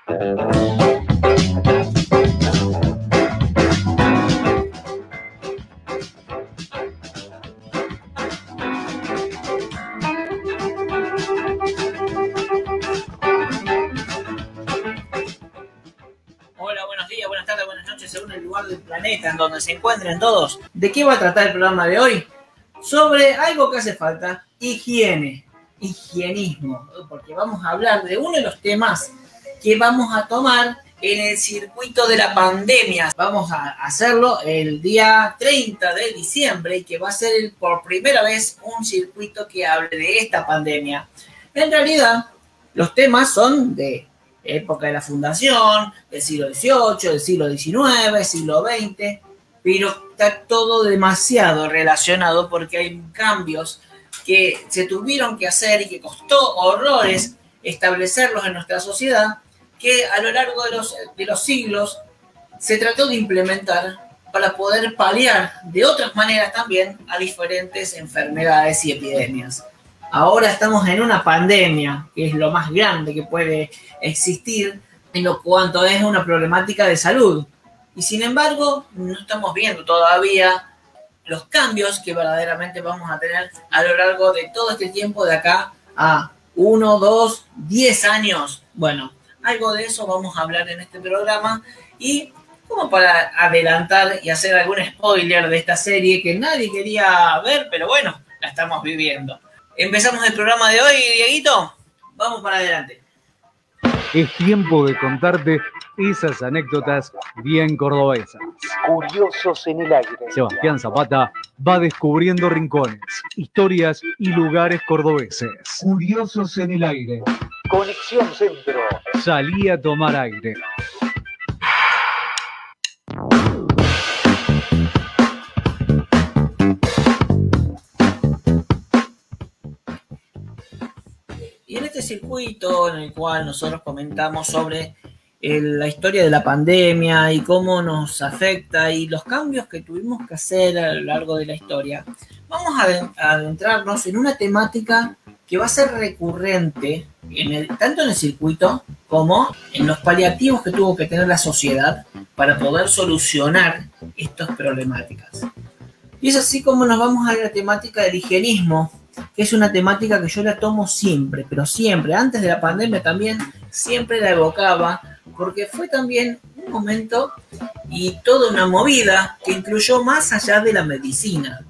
Hola, buenos días, buenas tardes, buenas noches, según el lugar del planeta en donde se encuentren todos. ¿De qué va a tratar el programa de hoy? Sobre algo que hace falta, higiene, higienismo, porque vamos a hablar de uno de los temas que vamos a tomar en el circuito de la pandemia. Vamos a hacerlo el día 30 de diciembre y que va a ser por primera vez un circuito que hable de esta pandemia. En realidad, los temas son de época de la fundación, del siglo XVIII, del siglo XIX, siglo XX, pero está todo demasiado relacionado porque hay cambios que se tuvieron que hacer y que costó horrores establecerlos en nuestra sociedad, que a lo largo de los siglos se trató de implementar para poder paliar de otras maneras también a diferentes enfermedades y epidemias. Ahora estamos en una pandemia, que es lo más grande que puede existir en lo cuanto es una problemática de salud. Y sin embargo, no estamos viendo todavía los cambios que verdaderamente vamos a tener a lo largo de todo este tiempo de acá a 1, 2, 10 años. Bueno, algo de eso vamos a hablar en este programa y como para adelantar y hacer algún spoiler de esta serie que nadie quería ver, pero bueno, la estamos viviendo. ¿Empezamos el programa de hoy, Dieguito? Vamos para adelante. Es tiempo de contarte esas anécdotas bien cordobesas. Curiosos en el aire. Sebastián Zapata va descubriendo rincones, historias y lugares cordobeses. Curiosos en el aire. Conexión Centro. Salí a tomar aire. Y en este circuito en el cual nosotros comentamos sobre la historia de la pandemia y cómo nos afecta y los cambios que tuvimos que hacer a lo largo de la historia, vamos a adentrarnos en una temática que va a ser recurrente tanto en el circuito como en los paliativos que tuvo que tener la sociedad para poder solucionar estas problemáticas. Y es así como nos vamos a la temática del higienismo, que es una temática que yo la tomo siempre, pero siempre, antes de la pandemia también, siempre la evocaba, porque fue también un momento y toda una movida que incluyó más allá de la medicina.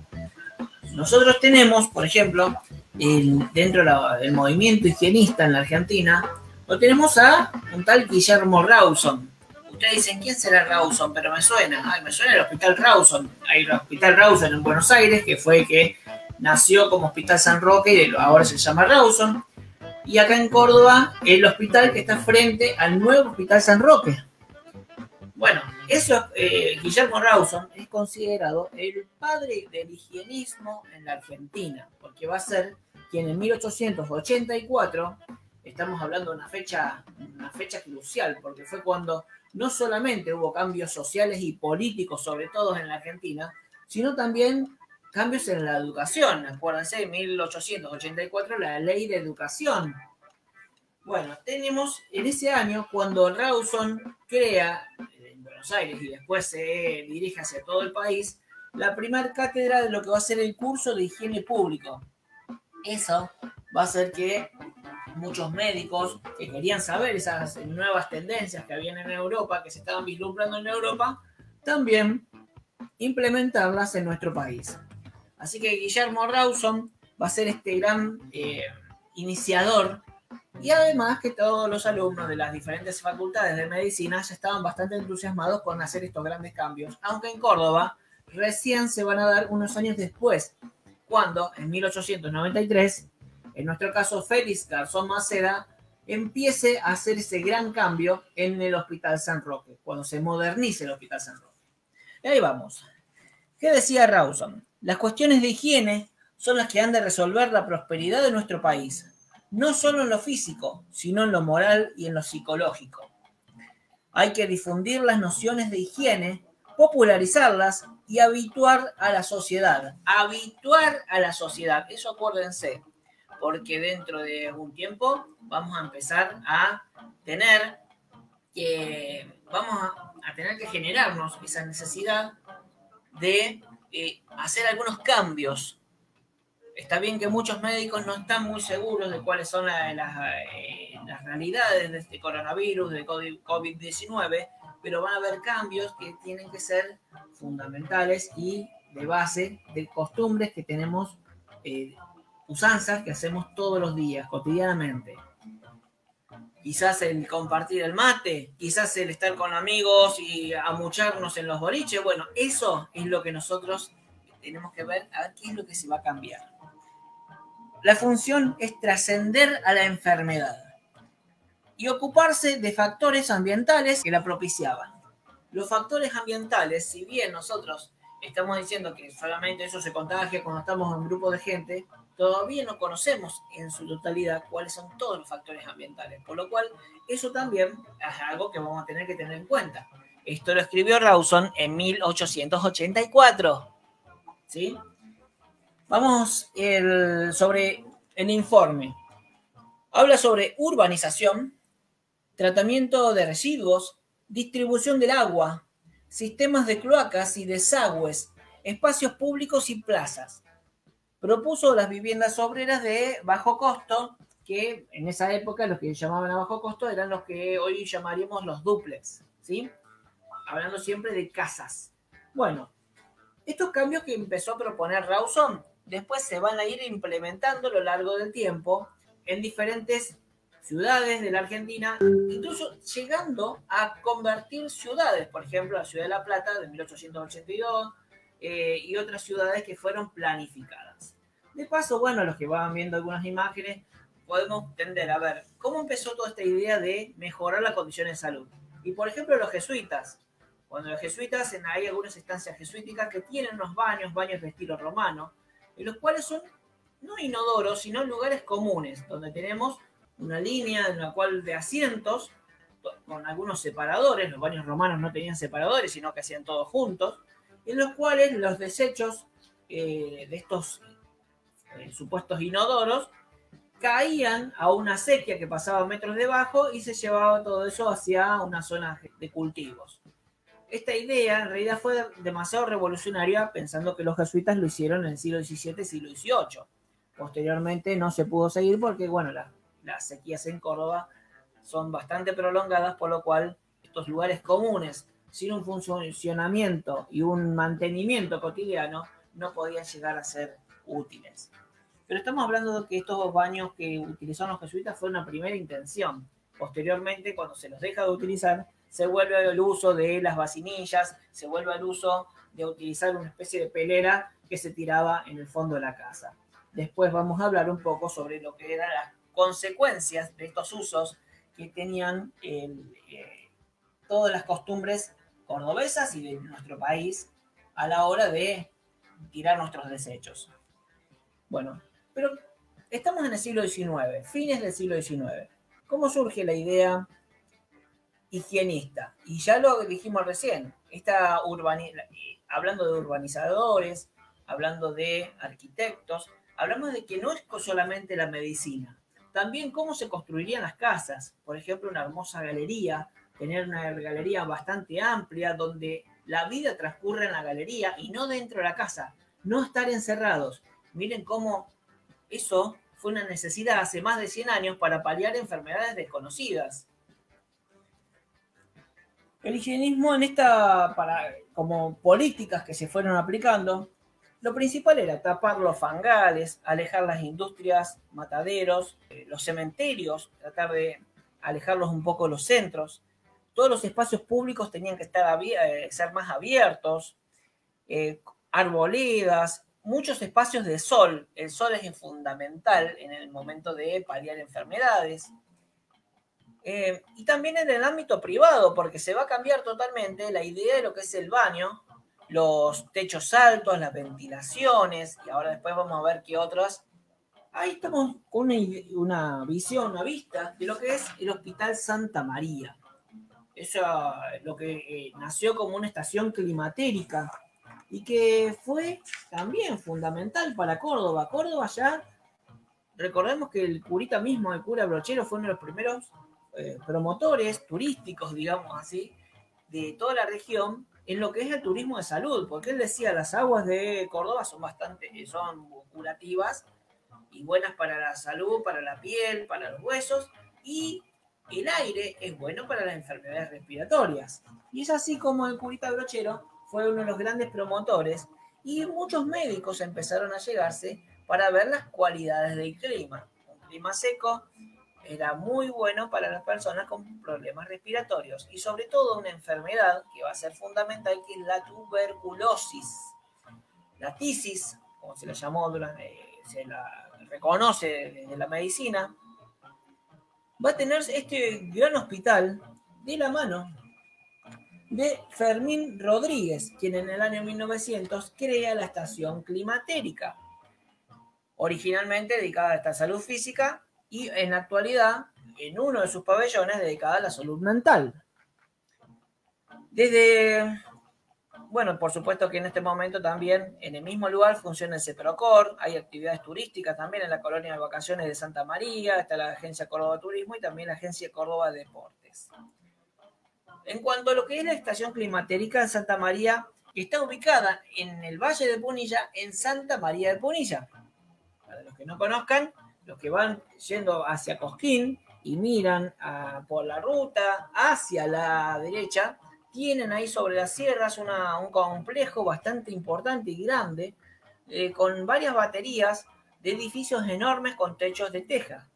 Nosotros tenemos, por ejemplo, dentro del movimiento higienista en la Argentina, lo tenemos a un tal Guillermo Rawson. Ustedes dicen, ¿quién será Rawson? Pero me suena el Hospital Rawson. Hay el Hospital Rawson en Buenos Aires, que fue el que nació como Hospital San Roque y ahora se llama Rawson. Y acá en Córdoba, el hospital que está frente al nuevo Hospital San Roque. Bueno, Guillermo Rawson es considerado el padre del higienismo en la Argentina, porque va a ser quien en 1884, estamos hablando de una fecha crucial, porque fue cuando no solamente hubo cambios sociales y políticos, sobre todo en la Argentina, sino también cambios en la educación. Acuérdense, en 1884 la ley de educación. Bueno, tenemos en ese año cuando Rawson crea en Buenos Aires y después se dirige hacia todo el país la primera cátedra de lo que va a ser el curso de higiene público. Eso va a hacer que muchos médicos que querían saber esas nuevas tendencias que habían en Europa, que se estaban vislumbrando en Europa, también implementarlas en nuestro país. Así que Guillermo Rawson va a ser este gran iniciador, y además que todos los alumnos de las diferentes facultades de medicina ya estaban bastante entusiasmados con hacer estos grandes cambios, aunque en Córdoba recién se van a dar unos años después, cuando en 1893, en nuestro caso Félix Garzón Maceda, empiece a hacer ese gran cambio en el Hospital San Roque, cuando se modernice el Hospital San Roque. Y ahí vamos. ¿Qué decía Rawson? Las cuestiones de higiene son las que han de resolver la prosperidad de nuestro país, no solo en lo físico, sino en lo moral y en lo psicológico. Hay que difundir las nociones de higiene, popularizarlas y habituar a la sociedad. Habituar a la sociedad, eso acuérdense, porque dentro de un tiempo vamos a empezar a tener que vamos a tener que generarnos esa necesidad de hacer algunos cambios. Está bien que muchos médicos no están muy seguros de cuáles son las realidades de este coronavirus, de COVID-19, pero van a haber cambios que tienen que ser fundamentales y de base de costumbres que tenemos, usanzas que hacemos todos los días, cotidianamente. Quizás el compartir el mate, quizás el estar con amigos y amucharnos en los boliches. Bueno, eso es lo que nosotros tenemos que ver, a ver qué es lo que se va a cambiar. La función es trascender a la enfermedad y ocuparse de factores ambientales que la propiciaban. Los factores ambientales, si bien nosotros estamos diciendo que solamente eso se contagia cuando estamos en un grupo de gente, todavía no conocemos en su totalidad cuáles son todos los factores ambientales, por lo cual eso también es algo que vamos a tener que tener en cuenta. Esto lo escribió Rawson en 1884, ¿sí? Vamos sobre el informe. Habla sobre urbanización, tratamiento de residuos, distribución del agua, sistemas de cloacas y desagües, espacios públicos y plazas. Propuso las viviendas obreras de bajo costo, que en esa época los que llamaban a bajo costo eran los que hoy llamaríamos los dúplex, ¿sí? Hablando siempre de casas. Bueno, estos cambios que empezó a proponer Rawson después se van a ir implementando a lo largo del tiempo en diferentes ciudades de la Argentina, incluso llegando a convertir ciudades, por ejemplo, la ciudad de La Plata de 1882 y otras ciudades que fueron planificadas. De paso, bueno, los que van viendo algunas imágenes, podemos tender a ver cómo empezó toda esta idea de mejorar la condición de salud. Y, por ejemplo, los jesuitas. Cuando los jesuitas, hay algunas estancias jesuíticas que tienen unos baños de estilo romano, en los cuales son no inodoros, sino lugares comunes, donde tenemos una línea en la cual de asientos, con algunos separadores. Los baños romanos no tenían separadores, sino que hacían todos juntos, en los cuales los desechos de estos supuestos inodoros caían a una acequia que pasaba metros debajo y se llevaba todo eso hacia una zona de cultivos. Esta idea en realidad fue demasiado revolucionaria, pensando que los jesuitas lo hicieron en el siglo XVII, siglo XVIII. Posteriormente no se pudo seguir porque, bueno, las sequías en Córdoba son bastante prolongadas, por lo cual estos lugares comunes, sin un funcionamiento y un mantenimiento cotidiano, no podían llegar a ser útiles. Pero estamos hablando de que estos baños que utilizaron los jesuitas fue una primera intención. Posteriormente, cuando se los deja de utilizar, se vuelve al uso de las vacinillas, se vuelve al uso de utilizar una especie de pelera que se tiraba en el fondo de la casa. Después vamos a hablar un poco sobre lo que eran las consecuencias de estos usos que tenían todas las costumbres cordobesas y de nuestro país a la hora de tirar nuestros desechos. Bueno, pero estamos en el siglo XIX, fines del siglo XIX. ¿Cómo surge la idea higienista? Y ya lo dijimos recién, hablando de urbanizadores, hablando de arquitectos, hablamos de que no es solamente la medicina, también cómo se construirían las casas. Por ejemplo, una hermosa galería, tener una galería bastante amplia donde la vida transcurre en la galería y no dentro de la casa, no estar encerrados. Miren cómo eso fue una necesidad hace más de 100 años para paliar enfermedades desconocidas. El higienismo como políticas que se fueron aplicando, lo principal era tapar los fangales, alejar las industrias, mataderos, los cementerios, tratar de alejarlos un poco de los centros. Todos los espacios públicos tenían que ser más abiertos, arboledas, muchos espacios de sol. El sol es fundamental en el momento de paliar enfermedades. Y también en el ámbito privado, porque se va a cambiar totalmente la idea de lo que es el baño, los techos altos, las ventilaciones, y ahora después vamos a ver qué otras. Ahí estamos con una vista de lo que es el Hospital Santa María. Eso lo que nació como una estación climatérica y que fue también fundamental para Córdoba. Córdoba ya, recordemos que el curita mismo, el cura Brochero, fue uno de los primeros promotores turísticos, digamos así, de toda la región en lo que es el turismo de salud, porque él decía, las aguas de Córdoba son curativas y buenas para la salud, para la piel, para los huesos, y el aire es bueno para las enfermedades respiratorias. Y es así como el curita Brochero fue uno de los grandes promotores y muchos médicos empezaron a llegarse para ver las cualidades del clima. Un clima seco era muy bueno para las personas con problemas respiratorios y sobre todo una enfermedad que va a ser fundamental, que es la tuberculosis. La tisis, como se la llamó, se la reconoce desde la medicina, va a tener este gran hospital de la mano de Fermín Rodríguez, quien en el año 1900 crea la estación climatérica, originalmente dedicada a esta salud física y en la actualidad en uno de sus pabellones dedicada a la salud mental. Bueno, por supuesto que en este momento también en el mismo lugar funciona el CEPROCOR, hay actividades turísticas también en la colonia de vacaciones de Santa María, está la Agencia Córdoba Turismo y también la Agencia Córdoba Deportes. En cuanto a lo que es la estación climatérica en Santa María, está ubicada en el Valle de Punilla, en Santa María de Punilla. Para los que no conozcan, los que van yendo hacia Cosquín y miran por la ruta hacia la derecha, tienen ahí sobre las sierras un complejo bastante importante y grande, con varias baterías de edificios enormes con techos de teja.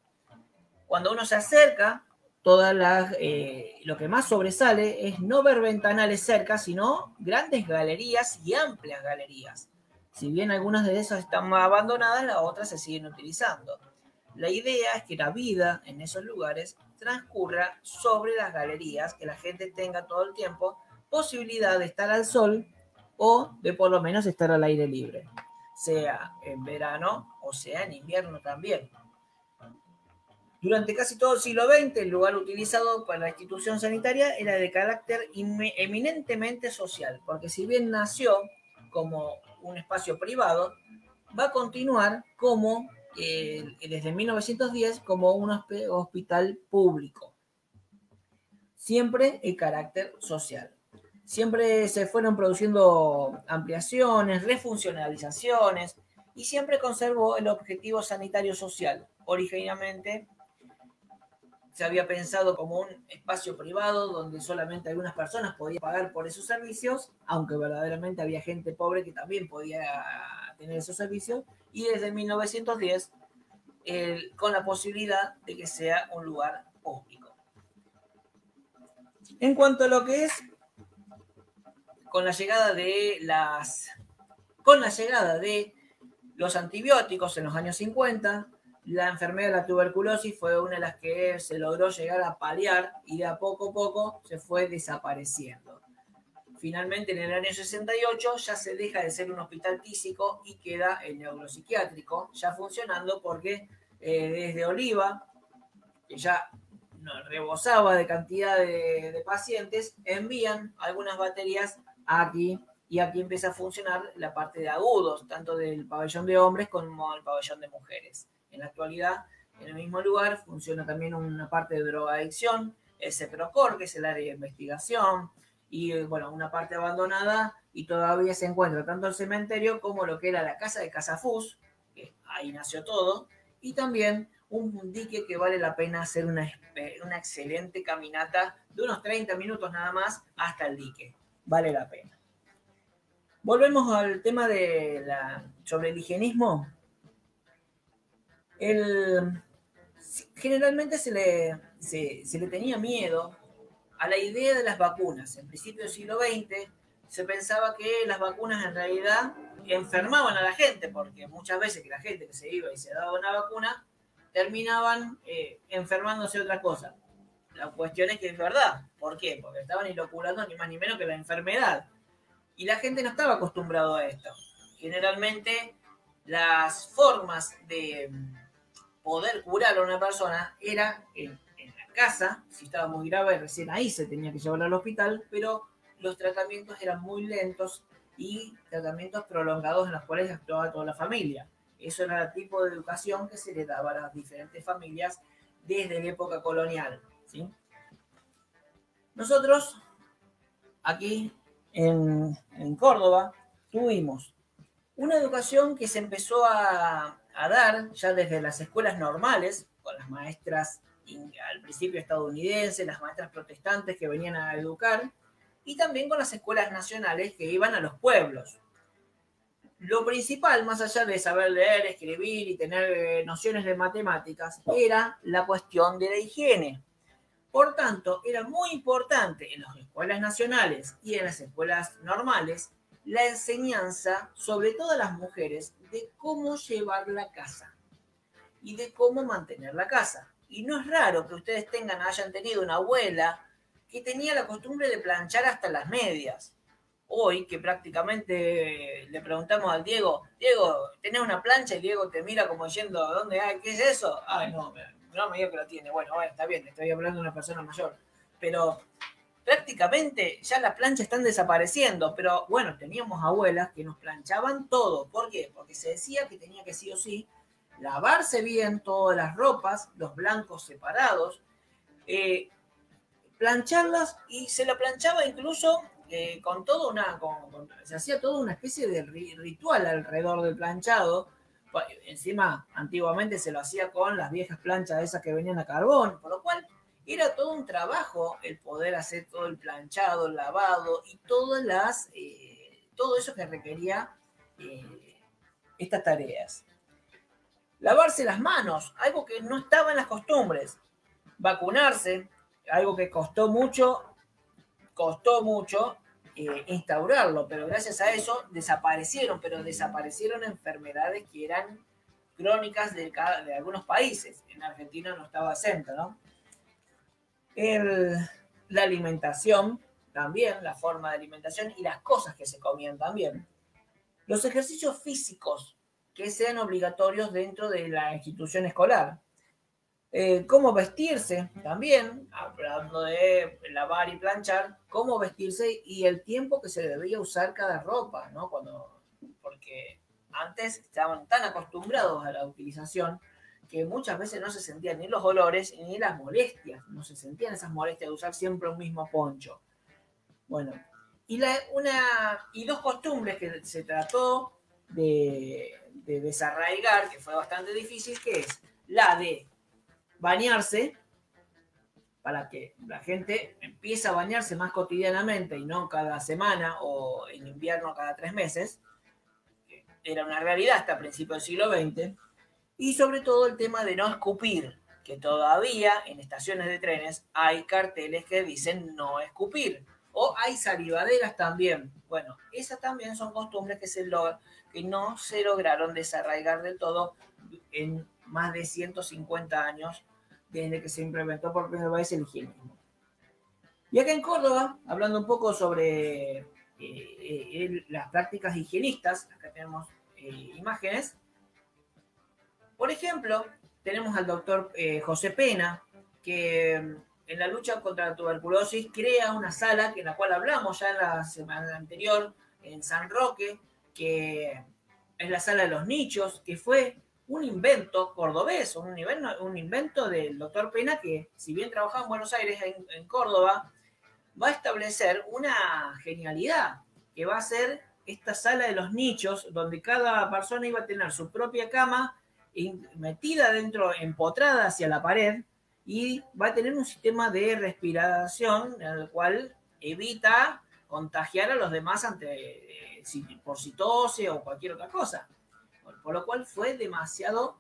Cuando uno se acerca, lo que más sobresale es no ver ventanales cerca, sino grandes galerías y amplias galerías. Si bien algunas de esas están abandonadas, las otras se siguen utilizando. La idea es que la vida en esos lugares transcurra sobre las galerías, que la gente tenga todo el tiempo posibilidad de estar al sol o de por lo menos estar al aire libre, sea en verano o sea en invierno también. Durante casi todo el siglo XX, el lugar utilizado para la institución sanitaria era de carácter eminentemente social, porque si bien nació como un espacio privado, va a continuar como, desde 1910, como un hospital público. Siempre el carácter social. Siempre se fueron produciendo ampliaciones, refuncionalizaciones, y siempre conservó el objetivo sanitario social. Originalmente se había pensado como un espacio privado donde solamente algunas personas podían pagar por esos servicios, aunque verdaderamente había gente pobre que también podía tener esos servicios, y desde 1910 con la posibilidad de que sea un lugar público. En cuanto a lo que es con la llegada de los antibióticos en los años 50, la enfermedad de la tuberculosis fue una de las que se logró llegar a paliar y de a poco se fue desapareciendo. Finalmente, en el año 68 ya se deja de ser un hospital físico y queda el neuropsiquiátrico ya funcionando, porque desde Oliva, que ya rebosaba de cantidad de pacientes, envían algunas baterías aquí, y aquí empieza a funcionar la parte de agudos, tanto del pabellón de hombres como el pabellón de mujeres. En la actualidad, en el mismo lugar, funciona también una parte de drogadicción, el CEPROCOR, que es el área de investigación, y bueno, una parte abandonada, y todavía se encuentra tanto el cementerio como lo que era la casa de Casafús, que ahí nació todo, y también un dique que vale la pena hacer una excelente caminata de unos 30 minutos nada más hasta el dique. Vale la pena. Volvemos al tema sobre el higienismo. Generalmente se le tenía miedo a la idea de las vacunas. En principio del siglo XX se pensaba que las vacunas en realidad enfermaban a la gente, porque muchas veces que la gente que se iba y se daba una vacuna terminaban enfermándose de otra cosa. La cuestión es que es verdad. ¿Por qué? Porque estaban inoculando ni más ni menos que la enfermedad. Y la gente no estaba acostumbrada a esto. Generalmente las formas de poder curar a una persona era en la casa, si estaba muy grave, recién ahí se tenía que llevar al hospital, pero los tratamientos eran muy lentos y tratamientos prolongados en los cuales actuaba toda la familia. Eso era el tipo de educación que se le daba a las diferentes familias desde la época colonial. ¿sí? Nosotros, aquí en Córdoba, tuvimos una educación que se empezó a dar ya desde las escuelas normales, con las maestras al principio estadounidenses, las maestras protestantes que venían a educar, y también con las escuelas nacionales que iban a los pueblos. Lo principal, más allá de saber leer, escribir y tener nociones de matemáticas, era la cuestión de la higiene. Por tanto, era muy importante en las escuelas nacionales y en las escuelas normales la enseñanza, sobre todo a las mujeres, de cómo llevar la casa y de cómo mantener la casa. Y no es raro que ustedes hayan tenido una abuela que tenía la costumbre de planchar hasta las medias. Hoy, que prácticamente le preguntamos al Diego, ¿tenés una plancha? Y Diego te mira como diciendo, ¿dónde hay? ¿Qué es eso? Ay, no me diga que lo tiene. Bueno, está bien, estoy hablando de una persona mayor. Pero prácticamente ya las planchas están desapareciendo. Pero bueno, teníamos abuelas que nos planchaban todo. ¿Por qué? Porque se decía que tenía que sí o sí lavarse bien todas las ropas, los blancos separados, plancharlas, y se la planchaba incluso con toda se hacía toda una especie de ritual alrededor del planchado. Encima, antiguamente se lo hacía con las viejas planchas esas que venían a carbón, por lo cual era todo un trabajo el poder hacer todo el planchado, el lavado y todo eso que requería estas tareas. Lavarse las manos, algo que no estaba en las costumbres. Vacunarse, algo que costó mucho instaurarlo, pero gracias a eso desaparecieron enfermedades que eran crónicas de algunos países. En Argentina no estaba exento, ¿no? La alimentación también, la forma de alimentación y las cosas que se comían también. Los ejercicios físicos que sean obligatorios dentro de la institución escolar. Cómo vestirse también, hablando de lavar y planchar, cómo vestirse y el tiempo que se debía usar cada ropa, ¿no? Porque antes estaban tan acostumbrados a la utilización que muchas veces no se sentían ni los olores ni las molestias, no se sentían esas molestias de usar siempre un mismo poncho. Bueno, y dos costumbres que se trató de desarraigar, que fue bastante difícil, que es la de bañarse, para que la gente empiece a bañarse más cotidianamente y no cada semana o en invierno cada 3 meses. Era una realidad hasta principios del siglo XX. Y sobre todo el tema de no escupir, que todavía en estaciones de trenes hay carteles que dicen no escupir. O hay salivaderas también. Bueno, esas también son costumbres que no se lograron desarraigar del todo en más de 150 años desde que se implementó por primera vez el higienismo. Y acá en Córdoba, hablando un poco sobre las prácticas higienistas, acá tenemos imágenes. Por ejemplo, tenemos al doctor José Pena, que en la lucha contra la tuberculosis crea una sala en la cual hablamos ya en la semana anterior, en San Roque, que es la sala de los nichos, que fue un invento cordobés, un invento del doctor Pena, que si bien trabajaba en Buenos Aires, en Córdoba, va a establecer una genialidad, que va a ser esta sala de los nichos, donde cada persona iba a tener su propia cama metida dentro, empotrada hacia la pared, y va a tener un sistema de respiración en el cual evita contagiar a los demás por si tose o cualquier otra cosa. Por lo cual fue demasiado,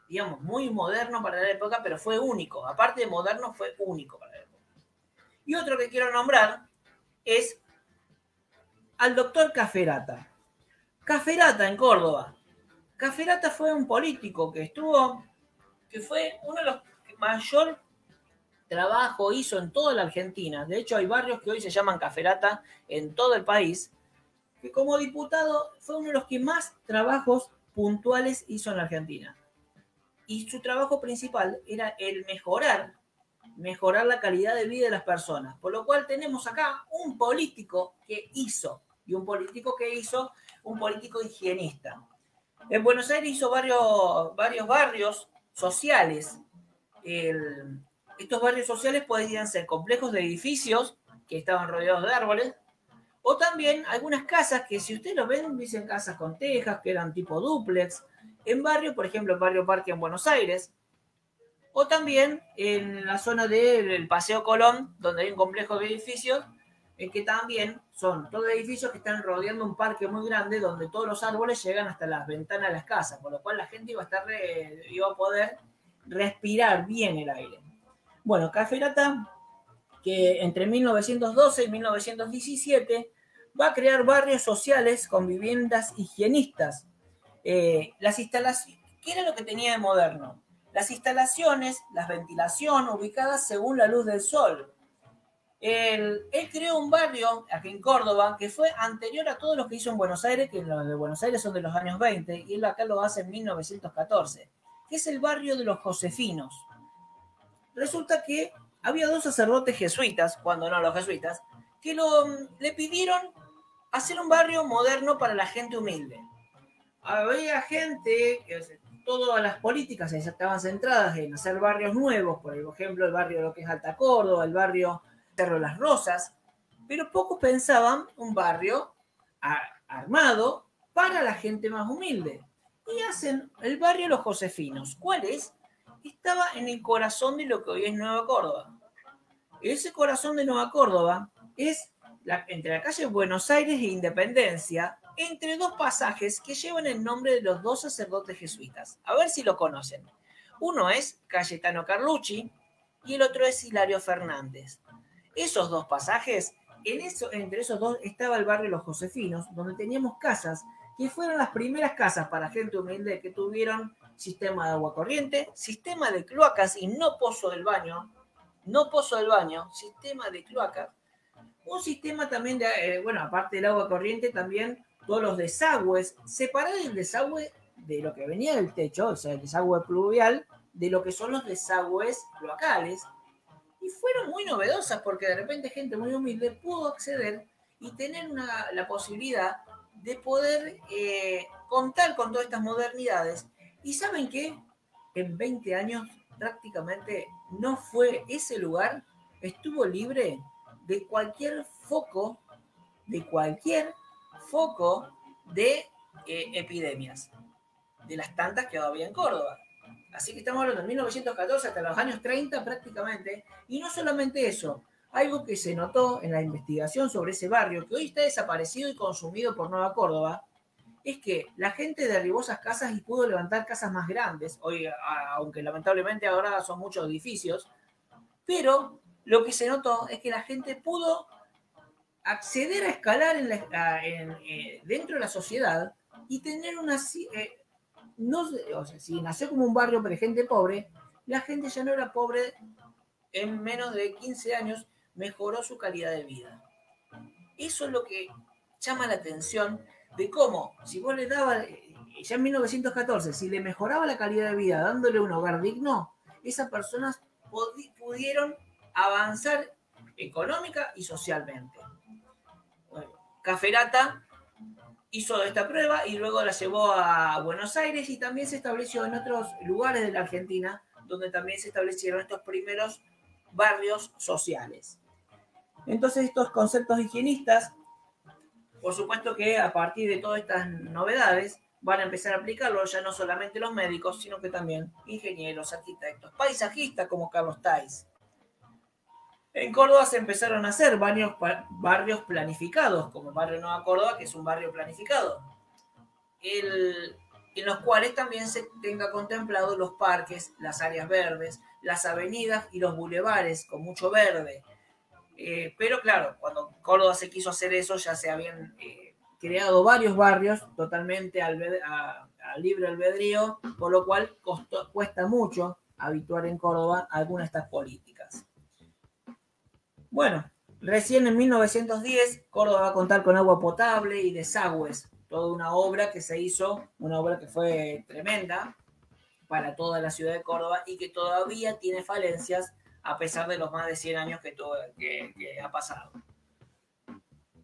digamos, muy moderno para la época, pero fue único. Aparte de moderno, fue único para la época. Y otro que quiero nombrar es al doctor Cafferata. Cafferata en Córdoba. Cafferata fue un político que fue uno de los que mayor trabajo hizo en toda la Argentina. De hecho, hay barrios que hoy se llaman Cafferata en todo el país, que como diputado fue uno de los que más trabajos puntuales hizo en la Argentina. Y su trabajo principal era el mejorar la calidad de vida de las personas. Por lo cual tenemos acá un político un político higienista. En Buenos Aires hizo varios barrios sociales. Estos barrios sociales podían ser complejos de edificios que estaban rodeados de árboles, o también algunas casas que, si ustedes lo ven, dicen casas con tejas, que eran tipo dúplex, en barrio, por ejemplo, en Barrio Parque en Buenos Aires, o también en la zona del Paseo Colón, donde hay un complejo de edificios, en que también son todos edificios que están rodeando un parque muy grande, donde todos los árboles llegan hasta las ventanas de las casas, por lo cual la gente iba a poder respirar bien el aire. Bueno, Caferata, que entre 1912 y 1917 va a crear barrios sociales con viviendas higienistas. Las instalaciones, ¿qué era lo que tenía de moderno? Las instalaciones, la ventilación ubicadas según la luz del sol. Él creó un barrio aquí en Córdoba que fue anterior a todo lo que hizo en Buenos Aires, que los de Buenos Aires son de los años 20, y él acá lo hace en 1914, que es el barrio de los Josefinos. Resulta que había dos sacerdotes jesuitas, cuando no los jesuitas, que le pidieron hacer un barrio moderno para la gente humilde. Había gente, todas las políticas estaban centradas en hacer barrios nuevos, por ejemplo, el barrio de lo que es Alta Córdoba, el barrio Cerro Las Rosas, pero pocos pensaban un barrio armado para la gente más humilde. Y hacen el barrio Los Josefinos. ¿Cuál es? Estaba en el corazón de lo que hoy es Nueva Córdoba. Ese corazón de Nueva Córdoba es entre la calle Buenos Aires e Independencia, entre dos pasajes que llevan el nombre de los dos sacerdotes jesuitas. A ver si lo conocen. Uno es Cayetano Carlucci y el otro es Hilario Fernández. Esos dos pasajes, entre esos dos estaba el barrio Los Josefinos, donde teníamos casas que fueron las primeras casas para gente humilde que tuvieron sistema de agua corriente, sistema de cloacas y no pozo del baño, sistema de cloacas, un sistema también de, aparte del agua corriente, también todos los desagües, separar el desagüe de lo que venía del techo, o sea, el desagüe pluvial, de lo que son los desagües cloacales, y fueron muy novedosas porque de repente gente muy humilde pudo acceder y tener la posibilidad de poder contar con todas estas modernidades. ¿Y saben qué? En 20 años prácticamente no fue ese lugar, estuvo libre de cualquier foco de epidemias, de las tantas que había en Córdoba. Así que estamos hablando de 1914 hasta los años 30 prácticamente, y no solamente eso, algo que se notó en la investigación sobre ese barrio, que hoy está desaparecido y consumido por Nueva Córdoba, es que la gente derribó esas casas y pudo levantar casas más grandes, hoy, aunque lamentablemente ahora son muchos edificios, pero lo que se notó es que la gente pudo acceder a escalar dentro de la sociedad y tener una... si nació como un barrio de gente pobre, la gente ya no era pobre, en menos de 15 años mejoró su calidad de vida. Eso es lo que llama la atención de cómo, si vos le dabas, ya en 1914, si le mejoraba la calidad de vida dándole un hogar digno, esas personas pudieron avanzar económica y socialmente. Bueno, Caferata hizo esta prueba y luego la llevó a Buenos Aires y también se estableció en otros lugares de la Argentina, donde también se establecieron estos primeros barrios sociales. Entonces estos conceptos higienistas, por supuesto que a partir de todas estas novedades, van a empezar a aplicarlo ya no solamente los médicos, sino que también ingenieros, arquitectos, paisajistas como Carlos Tais. En Córdoba se empezaron a hacer varios barrios planificados, como el barrio Nueva Córdoba, que es un barrio planificado, en los cuales también se tenga contemplado los parques, las áreas verdes, las avenidas y los bulevares con mucho verde. Pero claro, cuando Córdoba se quiso hacer eso, ya se habían creado varios barrios totalmente a libre albedrío, por lo cual cuesta mucho habituar en Córdoba algunas de estas políticas. Bueno, recién en 1910 Córdoba va a contar con agua potable y desagües, toda una obra que se hizo, una obra que fue tremenda para toda la ciudad de Córdoba y que todavía tiene falencias a pesar de los más de 100 años que ha pasado.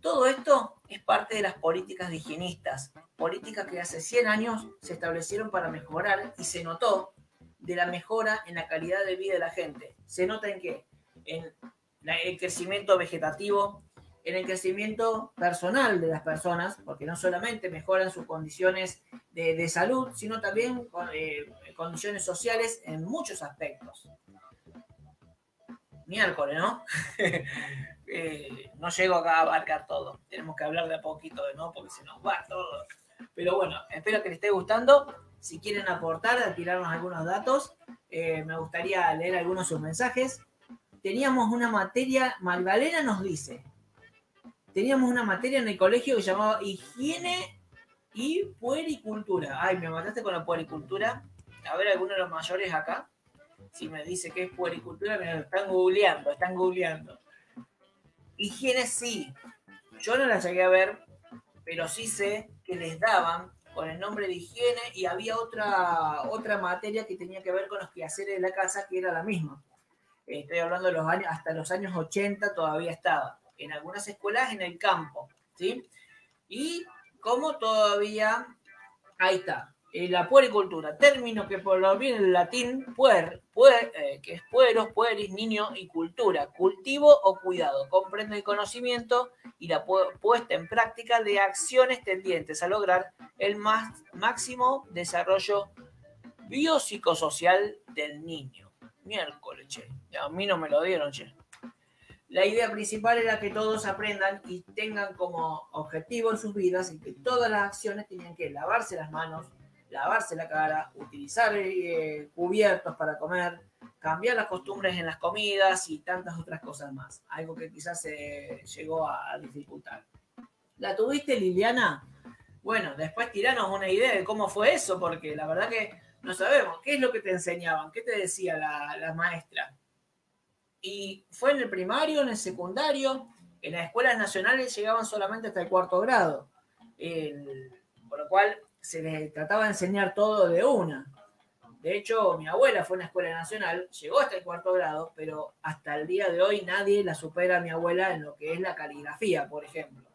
Todo esto es parte de las políticas de higienistas, políticas que hace 100 años se establecieron para mejorar y se notó de la mejora en la calidad de vida de la gente. ¿Se nota en qué? En el crecimiento vegetativo, en el crecimiento personal de las personas, porque no solamente mejoran sus condiciones de salud, sino también condiciones sociales en muchos aspectos. Miércoles, ¿no? No llego acá a abarcar todo. Tenemos que hablar de a poquito, ¿no? Porque se nos va todo. Pero bueno, espero que les esté gustando. Si quieren aportar, tirarnos algunos datos, me gustaría leer algunos de sus mensajes. Teníamos una materia, Magdalena nos dice, teníamos una materia en el colegio que se llamaba Higiene y Puericultura. Ay, me mataste con la puericultura. A ver, alguno de los mayores acá. Si me dice que es puericultura, me lo están googleando. Higiene sí. Yo no la llegué a ver, pero sí sé que les daban con el nombre de higiene y había otra materia que tenía que ver con los quehaceres de la casa, que era la misma. Estoy hablando de los años, hasta los años 80 todavía estaba. En algunas escuelas en el campo, ¿sí? Y como todavía, ahí está, la puericultura, término que por lo bien en latín, que es pueros, pueris, niño, y cultura, cultivo o cuidado, comprende el conocimiento y la puesta en práctica de acciones tendientes a lograr el máximo desarrollo biopsicosocial del niño. Miércoles, che, a mí no me lo dieron, che. La idea principal era que todos aprendan y tengan como objetivo en sus vidas y que todas las acciones tenían que lavarse las manos, lavarse la cara, utilizar cubiertos para comer, cambiar las costumbres en las comidas y tantas otras cosas más. Algo que quizás se llegó a dificultar. ¿La tuviste, Liliana? Bueno, después tiranos una idea de cómo fue eso, porque la verdad que no sabemos. ¿Qué es lo que te enseñaban? ¿Qué te decía la maestra? Y fue en el primario, en el secundario, en las escuelas nacionales llegaban solamente hasta el 4º grado. Por lo cual se les trataba de enseñar todo de una. De hecho, mi abuela fue a una escuela nacional, llegó hasta el 4º grado, pero hasta el día de hoy nadie la supera a mi abuela en lo que es la caligrafía, por ejemplo.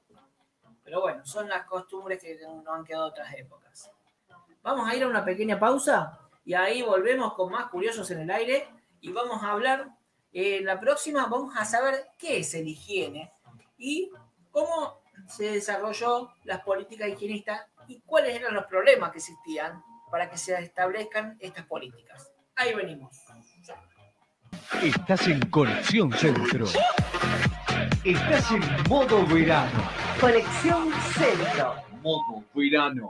Pero bueno, son las costumbres que no han quedado de otras épocas. Vamos a ir a una pequeña pausa y ahí volvemos con más Curiosos en el Aire y vamos a hablar, la próxima vamos a saber qué es el higiene y cómo se desarrolló las políticas higienistas y cuáles eran los problemas que existían para que se establezcan estas políticas. Ahí venimos. Estás en Conexión Centro. Estás en modo verano. Conexión Centro. Modo verano.